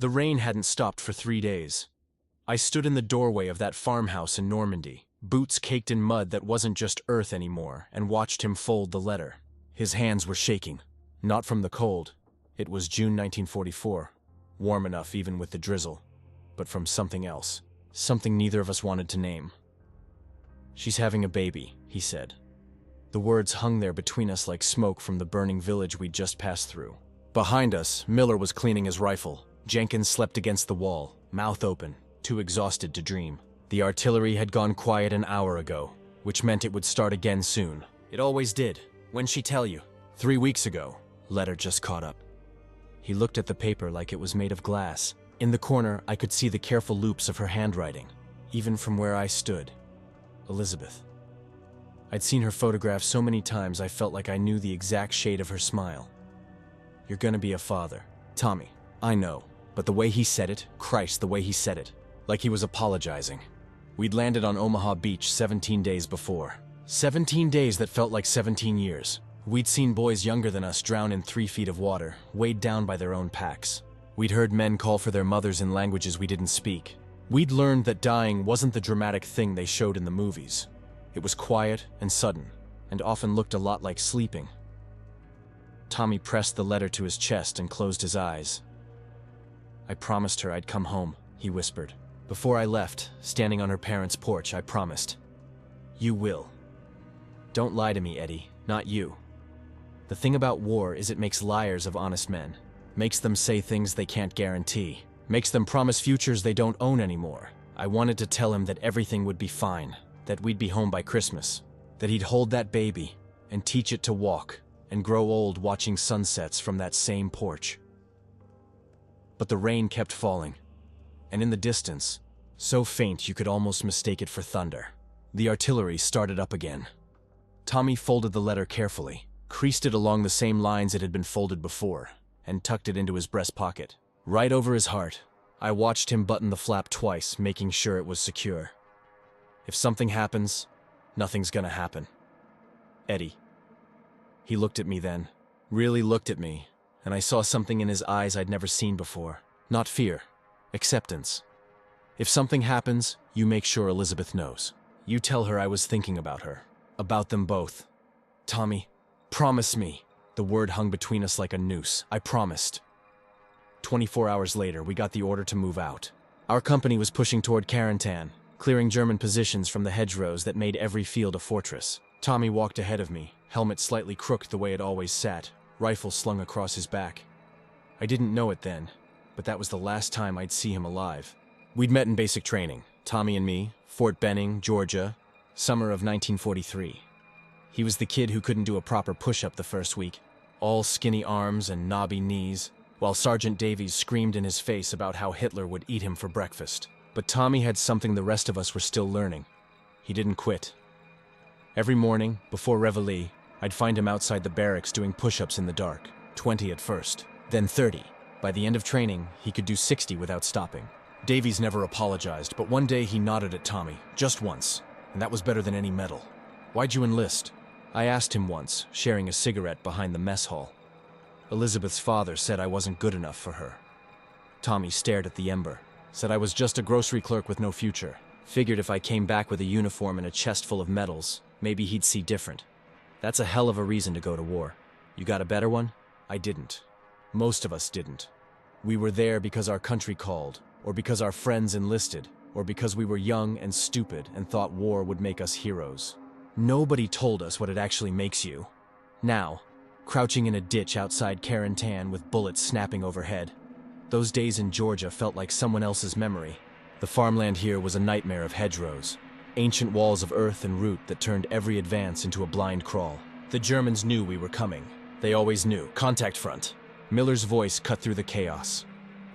The rain hadn't stopped for 3 days. I stood in the doorway of that farmhouse in Normandy, boots caked in mud that wasn't just earth anymore, and watched him fold the letter. His hands were shaking. Not from the cold. It was June 1944, warm enough even with the drizzle, but from something else. Something neither of us wanted to name. "She's having a baby," he said. The words hung there between us like smoke from the burning village we'd just passed through. Behind us, Miller was cleaning his rifle. Jenkins slept against the wall, mouth open, too exhausted to dream. The artillery had gone quiet an hour ago, which meant it would start again soon. It always did. When'd she tell you? 3 weeks ago. Letter just caught up. He looked at the paper like it was made of glass. In the corner, I could see the careful loops of her handwriting, even from where I stood. Elizabeth. I'd seen her photograph so many times I felt like I knew the exact shade of her smile. "You're gonna be a father. Tommy, I know, but the way he said it, Christ, the way he said it, like he was apologizing." We'd landed on Omaha Beach 17 days before. 17 days that felt like 17 years. We'd seen boys younger than us drown in 3 feet of water, weighed down by their own packs. We'd heard men call for their mothers in languages we didn't speak. We'd learned that dying wasn't the dramatic thing they showed in the movies. It was quiet and sudden, and often looked a lot like sleeping. Tommy pressed the letter to his chest and closed his eyes. "I promised her I'd come home," he whispered. "Before I left, standing on her parents' porch, I promised. You will. Don't lie to me, Eddie, not you. The thing about war is it makes liars of honest men, makes them say things they can't guarantee, makes them promise futures they don't own anymore. I wanted to tell him that everything would be fine, that we'd be home by Christmas, that he'd hold that baby and teach it to walk and grow old watching sunsets from that same porch." But the rain kept falling, and in the distance, so faint you could almost mistake it for thunder, the artillery started up again. Tommy folded the letter carefully, creased it along the same lines it had been folded before, and tucked it into his breast pocket. Right over his heart, I watched him button the flap twice, making sure it was secure. "If something happens, nothing's gonna happen. Eddie." He looked at me then, really looked at me, and I saw something in his eyes I'd never seen before. Not fear, acceptance. "If something happens, you make sure Elizabeth knows. You tell her I was thinking about her, about them both. Tommy, promise me." The word hung between us like a noose. I promised. 24 hours later, we got the order to move out. Our company was pushing toward Carentan, clearing German positions from the hedgerows that made every field a fortress. Tommy walked ahead of me, helmet slightly crooked the way it always sat, rifle slung across his back. I didn't know it then, but that was the last time I'd see him alive. We'd met in basic training, Tommy and me, Fort Benning, Georgia, summer of 1943. He was the kid who couldn't do a proper push-up the first week, all skinny arms and knobby knees, while Sergeant Davies screamed in his face about how Hitler would eat him for breakfast. But Tommy had something the rest of us were still learning. He didn't quit. Every morning, before Reveille, I'd find him outside the barracks doing push-ups in the dark, 20 at first, then 30. By the end of training, he could do 60 without stopping. Davies never apologized, but one day he nodded at Tommy, just once, and that was better than any medal. "Why'd you enlist?" I asked him once, sharing a cigarette behind the mess hall. "Elizabeth's father said I wasn't good enough for her." Tommy stared at the ember, said I was just a grocery clerk with no future. Figured if I came back with a uniform and a chest full of medals, maybe he'd see different. That's a hell of a reason to go to war. You got a better one? I didn't. Most of us didn't. We were there because our country called, or because our friends enlisted, or because we were young and stupid and thought war would make us heroes. Nobody told us what it actually makes you. Now, crouching in a ditch outside Carentan with bullets snapping overhead, those days in Georgia felt like someone else's memory. The farmland here was a nightmare of hedgerows, ancient walls of earth and root that turned every advance into a blind crawl. The Germans knew we were coming. They always knew. Contact front. Miller's voice cut through the chaos.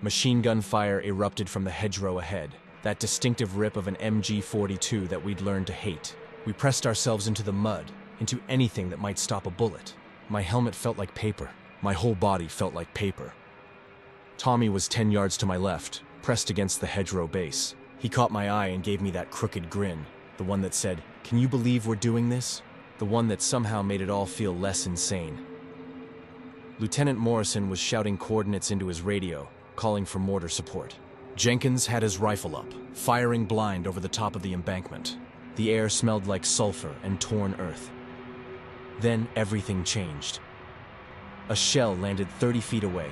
Machine gun fire erupted from the hedgerow ahead, that distinctive rip of an MG-42 that we'd learned to hate. We pressed ourselves into the mud, into anything that might stop a bullet. My helmet felt like paper. My whole body felt like paper. Tommy was 10 yards to my left, pressed against the hedgerow base. He caught my eye and gave me that crooked grin, the one that said, "Can you believe we're doing this?" The one that somehow made it all feel less insane. Lieutenant Morrison was shouting coordinates into his radio, calling for mortar support. Jenkins had his rifle up, firing blind over the top of the embankment. The air smelled like sulfur and torn earth. Then everything changed. A shell landed 30 feet away.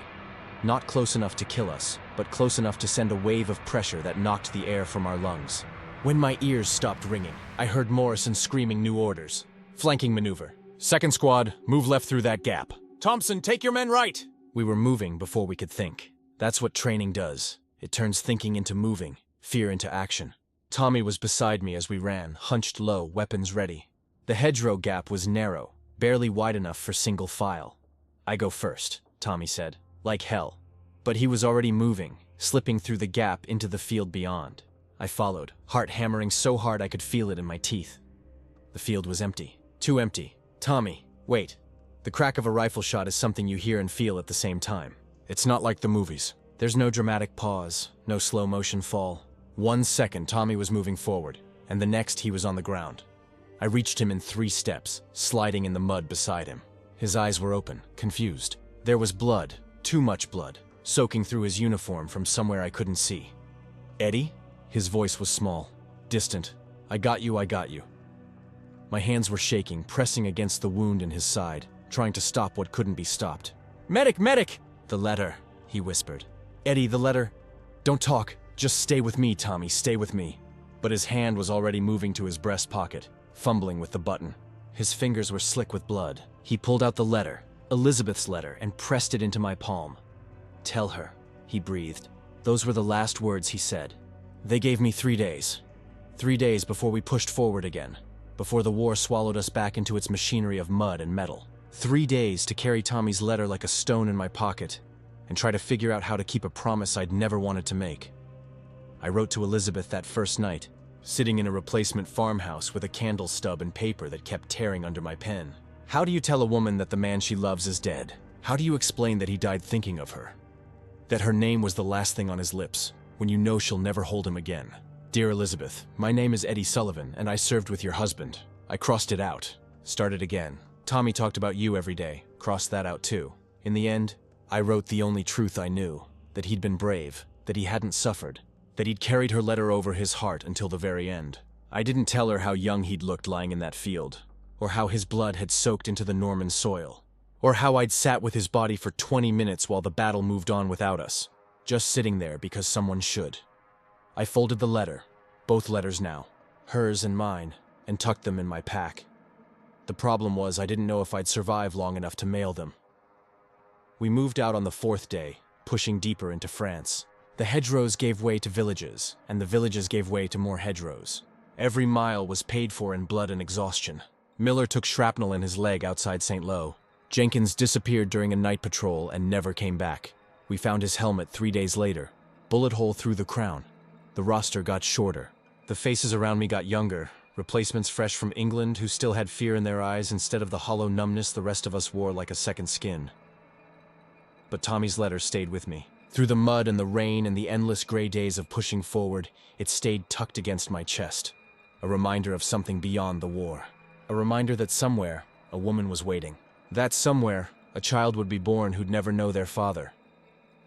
Not close enough to kill us, but close enough to send a wave of pressure that knocked the air from our lungs. When my ears stopped ringing, I heard Morrison screaming new orders. Flanking maneuver. Second squad, move left through that gap. Thompson, take your men right! We were moving before we could think. That's what training does. It turns thinking into moving, fear into action. Tommy was beside me as we ran, hunched low, weapons ready. The hedgerow gap was narrow, barely wide enough for single file. I go first, Tommy said. Like hell. But he was already moving, slipping through the gap into the field beyond. I followed, heart hammering so hard I could feel it in my teeth. The field was empty. Too empty. Tommy, wait. The crack of a rifle shot is something you hear and feel at the same time. It's not like the movies. There's no dramatic pause, no slow motion fall. 1 second Tommy was moving forward, and the next he was on the ground. I reached him in 3 steps, sliding in the mud beside him. His eyes were open, confused. There was blood, too much blood, soaking through his uniform from somewhere I couldn't see. Eddie? His voice was small, distant. I got you, I got you. My hands were shaking, pressing against the wound in his side, trying to stop what couldn't be stopped. Medic, medic! The letter, he whispered. Eddie, the letter. Don't talk, just stay with me, Tommy, stay with me. But his hand was already moving to his breast pocket, fumbling with the button. His fingers were slick with blood. He pulled out the letter, Elizabeth's letter, and pressed it into my palm. Tell her, he breathed. Those were the last words he said. They gave me 3 days. 3 days before we pushed forward again, before the war swallowed us back into its machinery of mud and metal. 3 days to carry Tommy's letter like a stone in my pocket and try to figure out how to keep a promise I'd never wanted to make. I wrote to Elizabeth that first night, sitting in a replacement farmhouse with a candle stub and paper that kept tearing under my pen. How do you tell a woman that the man she loves is dead? How do you explain that he died thinking of her? That her name was the last thing on his lips, when you know she'll never hold him again? Dear Elizabeth, my name is Eddie Sullivan, and I served with your husband. I crossed it out. Started again. Tommy talked about you every day. Crossed that out too. In the end, I wrote the only truth I knew. That he'd been brave. That he hadn't suffered. That he'd carried her letter over his heart until the very end. I didn't tell her how young he'd looked lying in that field, or how his blood had soaked into the Norman soil, or how I'd sat with his body for 20 minutes while the battle moved on without us, just sitting there because someone should. I folded the letter, both letters now, hers and mine, and tucked them in my pack. The problem was I didn't know if I'd survive long enough to mail them. We moved out on the 4th day, pushing deeper into France. The hedgerows gave way to villages, and the villages gave way to more hedgerows. Every mile was paid for in blood and exhaustion. Miller took shrapnel in his leg outside St. Lo. Jenkins disappeared during a night patrol and never came back. We found his helmet 3 days later. Bullet hole through the crown. The roster got shorter. The faces around me got younger. Replacements fresh from England who still had fear in their eyes instead of the hollow numbness the rest of us wore like a second skin. But Tommy's letter stayed with me. Through the mud and the rain and the endless gray days of pushing forward, it stayed tucked against my chest. A reminder of something beyond the war. A reminder that somewhere, a woman was waiting. That somewhere, a child would be born who'd never know their father.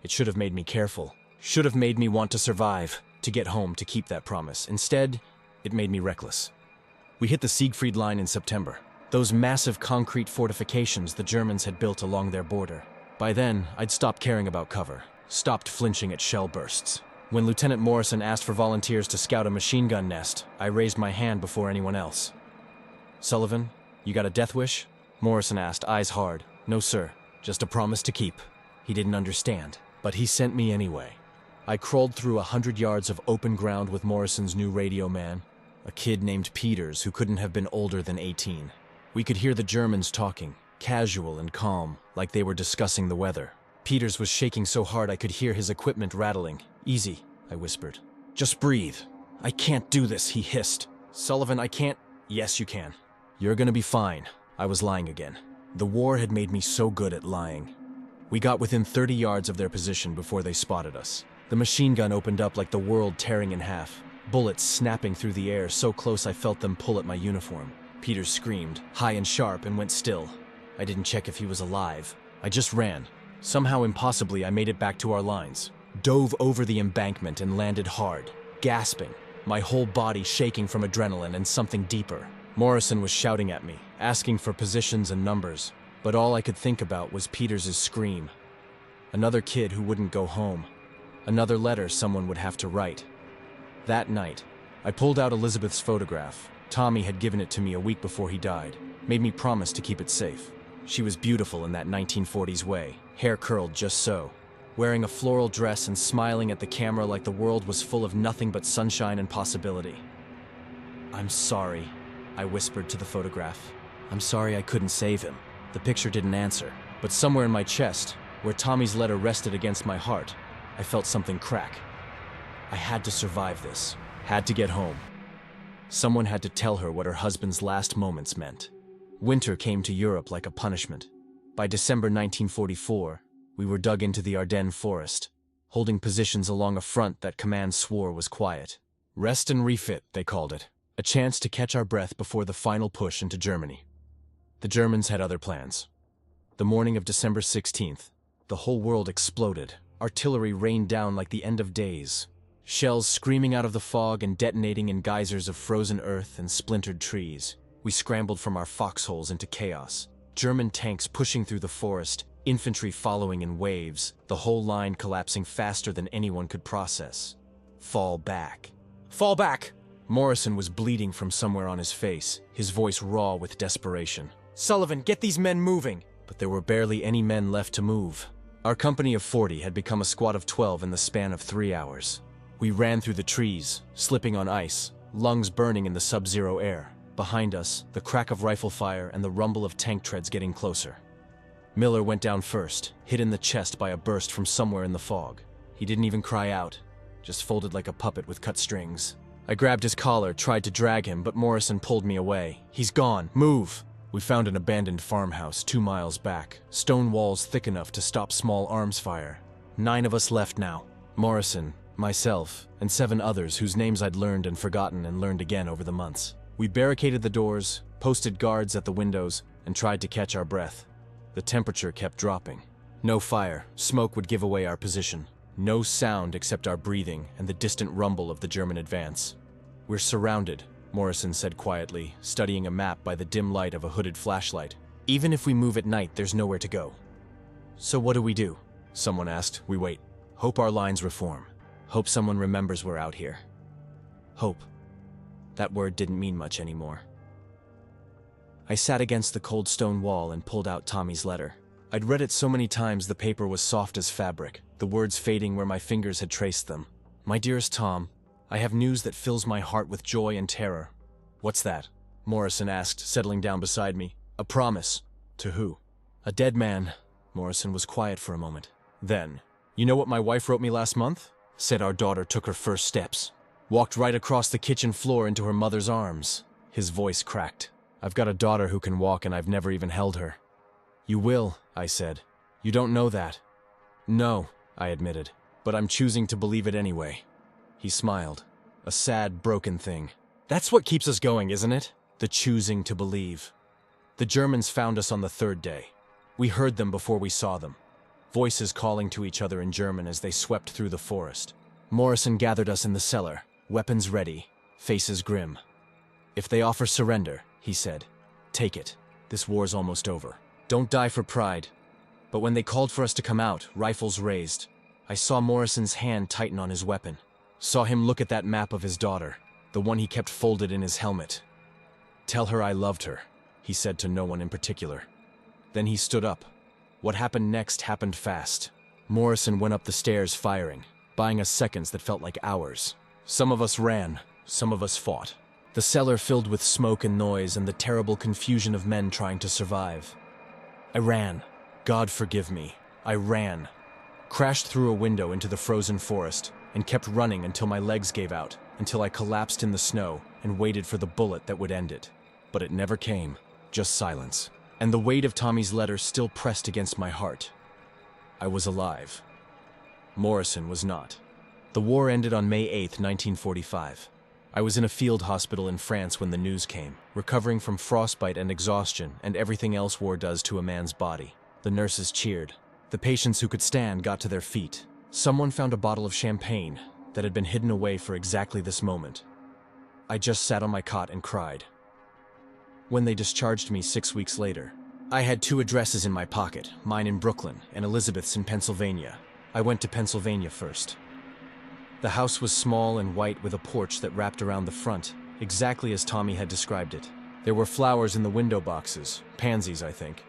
It should have made me careful. Should have made me want to survive, to get home, to keep that promise. Instead, it made me reckless. We hit the Siegfried Line in September. Those massive concrete fortifications the Germans had built along their border. By then, I'd stopped caring about cover. Stopped flinching at shell bursts. When Lieutenant Morrison asked for volunteers to scout a machine gun nest, I raised my hand before anyone else. Sullivan, you got a death wish? Morrison asked, eyes hard. No, sir. Just a promise to keep. He didn't understand, but he sent me anyway. I crawled through 100 yards of open ground with Morrison's new radio man, a kid named Peters who couldn't have been older than 18. We could hear the Germans talking, casual and calm, like they were discussing the weather. Peters was shaking so hard I could hear his equipment rattling. Easy, I whispered. Just breathe. I can't do this, he hissed. Sullivan, I can't. Yes, you can. You're gonna be fine. I was lying again. The war had made me so good at lying. We got within 30 yards of their position before they spotted us. The machine gun opened up like the world tearing in half. Bullets snapping through the air so close I felt them pull at my uniform. Peters screamed, high and sharp, and went still. I didn't check if he was alive. I just ran. Somehow impossibly I made it back to our lines. dove over the embankment and landed hard, gasping, my whole body shaking from adrenaline and something deeper. Morrison was shouting at me, asking for positions and numbers, but all I could think about was Peters's scream. Another kid who wouldn't go home. Another letter someone would have to write. That night, I pulled out Elizabeth's photograph. Tommy had given it to me a week before he died, made me promise to keep it safe. She was beautiful in that 1940s way, hair curled just so, wearing a floral dress and smiling at the camera like the world was full of nothing but sunshine and possibility. "I'm sorry," I whispered to the photograph. "I'm sorry I couldn't save him." The picture didn't answer, but somewhere in my chest, where Tommy's letter rested against my heart, I felt something crack. I had to survive this, had to get home. Someone had to tell her what her husband's last moments meant. Winter came to Europe like a punishment. By December 1944, we were dug into the Ardennes forest, holding positions along a front that command swore was quiet. Rest and refit, they called it. A chance to catch our breath before the final push into Germany. The Germans had other plans. The morning of December 16th, the whole world exploded. Artillery rained down like the end of days. Shells screaming out of the fog and detonating in geysers of frozen earth and splintered trees. We scrambled from our foxholes into chaos. German tanks pushing through the forest, infantry following in waves, the whole line collapsing faster than anyone could process. Fall back. Fall back! Morrison was bleeding from somewhere on his face, his voice raw with desperation. "Sullivan, get these men moving!" But there were barely any men left to move. Our company of 40 had become a squad of 12 in the span of 3 hours. We ran through the trees, slipping on ice, lungs burning in the sub-zero air. Behind us, the crack of rifle fire and the rumble of tank treads getting closer. Miller went down first, hit in the chest by a burst from somewhere in the fog. He didn't even cry out, just folded like a puppet with cut strings. I grabbed his collar, tried to drag him, but Morrison pulled me away. "He's gone, move!" We found an abandoned farmhouse 2 miles back, stone walls thick enough to stop small arms fire. 9 of us left now. Morrison, myself, and 7 others whose names I'd learned and forgotten and learned again over the months. We barricaded the doors, posted guards at the windows, and tried to catch our breath. The temperature kept dropping. No fire, smoke would give away our position. No sound except our breathing and the distant rumble of the German advance. "We're surrounded," Morrison said quietly, studying a map by the dim light of a hooded flashlight. "Even if we move at night, there's nowhere to go." "So what do we do?" Someone asked. "We wait. Hope our lines reform. Hope someone remembers we're out here." Hope. That word didn't mean much anymore. I sat against the cold stone wall and pulled out Tommy's letter. I'd read it so many times the paper was soft as fabric, the words fading where my fingers had traced them. "My dearest Tom, I have news that fills my heart with joy and terror." "What's that?" Morrison asked, settling down beside me. "A promise." "To who?" "A dead man." Morrison was quiet for a moment. Then, "You know what my wife wrote me last month?" Said our daughter took her first steps. Walked right across the kitchen floor into her mother's arms. His voice cracked. "I've got a daughter who can walk and I've never even held her." "You will," I said. "You don't know that." "No," I admitted, "but I'm choosing to believe it anyway." He smiled. A sad, broken thing. "That's what keeps us going, isn't it? The choosing to believe." The Germans found us on the 3rd day. We heard them before we saw them. Voices calling to each other in German as they swept through the forest. Morrison gathered us in the cellar, weapons ready, faces grim. "If they offer surrender," he said, "take it. This war's almost over. Don't die for pride." But when they called for us to come out, rifles raised, I saw Morrison's hand tighten on his weapon. Saw him look at that map of his daughter, the one he kept folded in his helmet. "Tell her I loved her," he said to no one in particular. Then he stood up. What happened next happened fast. Morrison went up the stairs firing, buying us seconds that felt like hours. Some of us ran, some of us fought. The cellar filled with smoke and noise and the terrible confusion of men trying to survive. I ran. God forgive me. I ran. Crashed through a window into the frozen forest and kept running until my legs gave out, until I collapsed in the snow and waited for the bullet that would end it. But it never came, just silence. And the weight of Tommy's letter still pressed against my heart. I was alive. Morrison was not. The war ended on May 8, 1945. I was in a field hospital in France when the news came, recovering from frostbite and exhaustion and everything else war does to a man's body. The nurses cheered. The patients who could stand got to their feet. Someone found a bottle of champagne that had been hidden away for exactly this moment. I just sat on my cot and cried. When they discharged me 6 weeks later, I had 2 addresses in my pocket, mine in Brooklyn and Elizabeth's in Pennsylvania. I went to Pennsylvania first. The house was small and white with a porch that wrapped around the front, exactly as Tommy had described it. There were flowers in the window boxes, pansies I think,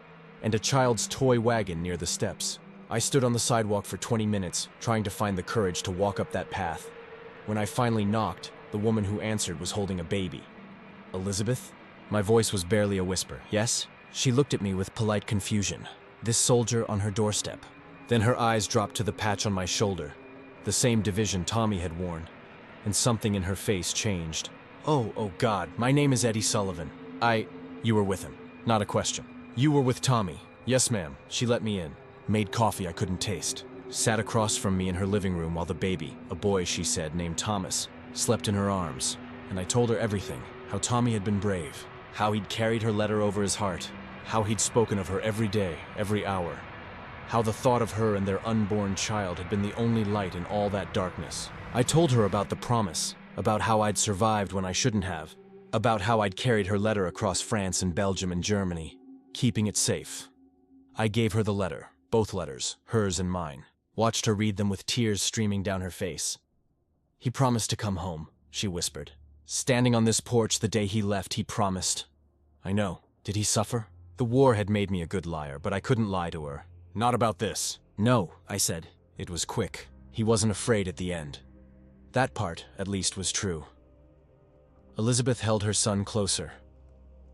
and a child's toy wagon near the steps. I stood on the sidewalk for 20 minutes, trying to find the courage to walk up that path. When I finally knocked, the woman who answered was holding a baby. Elizabeth? My voice was barely a whisper. Yes? She looked at me with polite confusion. This soldier on her doorstep. Then her eyes dropped to the patch on my shoulder, the same division Tommy had worn, and something in her face changed. Oh God, my name is Eddie Sullivan. You were with him. Not a question. You were with Tommy. Yes, ma'am. She let me in. Made coffee I couldn't taste. Sat across from me in her living room while the baby, a boy she said, named Thomas, slept in her arms. And I told her everything. How Tommy had been brave. How he'd carried her letter over his heart. How he'd spoken of her every day, every hour. How the thought of her and their unborn child had been the only light in all that darkness. I told her about the promise, about how I'd survived when I shouldn't have, about how I'd carried her letter across France and Belgium and Germany, keeping it safe. I gave her the letter, both letters, hers and mine, watched her read them with tears streaming down her face. He promised to come home, she whispered. Standing on this porch the day he left, he promised. I know. Did he suffer? The war had made me a good liar, but I couldn't lie to her. Not about this. No, I said. It was quick. He wasn't afraid at the end. That part, at least, was true. Elizabeth held her son closer.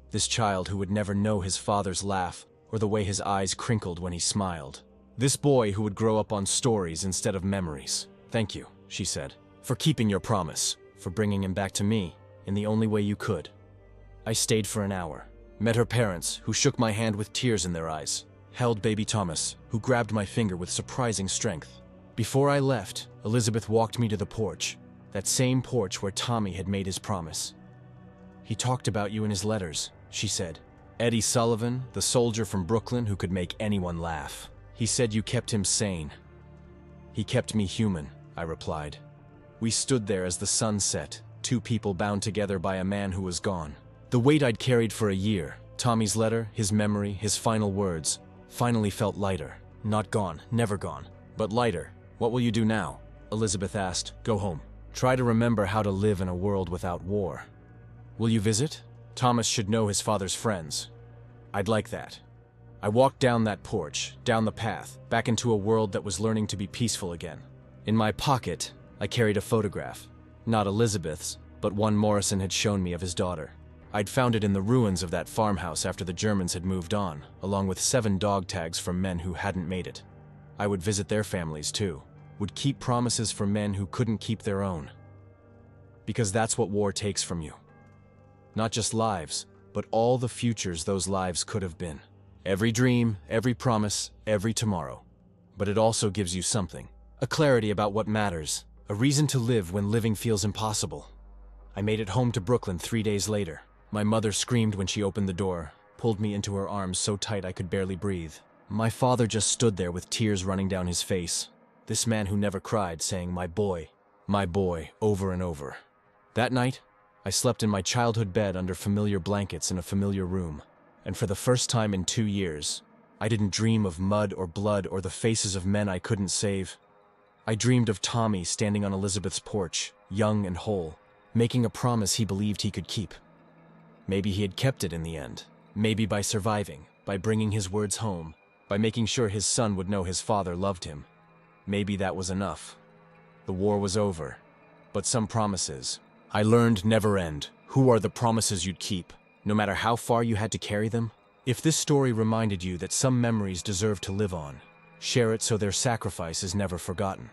This child who would never know his father's laugh or the way his eyes crinkled when he smiled. This boy who would grow up on stories instead of memories. Thank you, she said, for keeping your promise, for bringing him back to me in the only way you could. I stayed for an hour, met her parents, who shook my hand with tears in their eyes, held baby Thomas, who grabbed my finger with surprising strength. Before I left, Elizabeth walked me to the porch, that same porch where Tommy had made his promise. He talked about you in his letters, she said. Eddie Sullivan, the soldier from Brooklyn who could make anyone laugh. He said you kept him sane. He kept me human, I replied. We stood there as the sun set, 2 people bound together by a man who was gone. The weight I'd carried for a year, Tommy's letter, his memory, his final words, finally felt lighter. Not gone, never gone, but lighter. What will you do now? Elizabeth asked. Go home. Try to remember how to live in a world without war. Will you visit? Thomas should know his father's friends. I'd like that. I walked down that porch, down the path, back into a world that was learning to be peaceful again. In my pocket, I carried a photograph. Not Elizabeth's, but one Morrison had shown me of his daughter. I'd found it in the ruins of that farmhouse after the Germans had moved on, along with 7 dog tags from men who hadn't made it. I would visit their families too, would keep promises for men who couldn't keep their own. Because that's what war takes from you. Not just lives, but all the futures those lives could have been. Every dream, every promise, every tomorrow. But it also gives you something. A clarity about what matters. A reason to live when living feels impossible. I made it home to Brooklyn 3 days later. My mother screamed when she opened the door, pulled me into her arms so tight I could barely breathe. My father just stood there with tears running down his face. This man who never cried, saying, my boy, over and over. That night, I slept in my childhood bed under familiar blankets in a familiar room. And for the first time in 2 years, I didn't dream of mud or blood or the faces of men I couldn't save. I dreamed of Tommy standing on Elizabeth's porch, young and whole, making a promise he believed he could keep. Maybe he had kept it in the end. Maybe by surviving, by bringing his words home, by making sure his son would know his father loved him. Maybe that was enough. The war was over. But some promises, I learned, never end. Who are the promises you'd keep, no matter how far you had to carry them? If this story reminded you that some memories deserve to live on, share it so their sacrifice is never forgotten.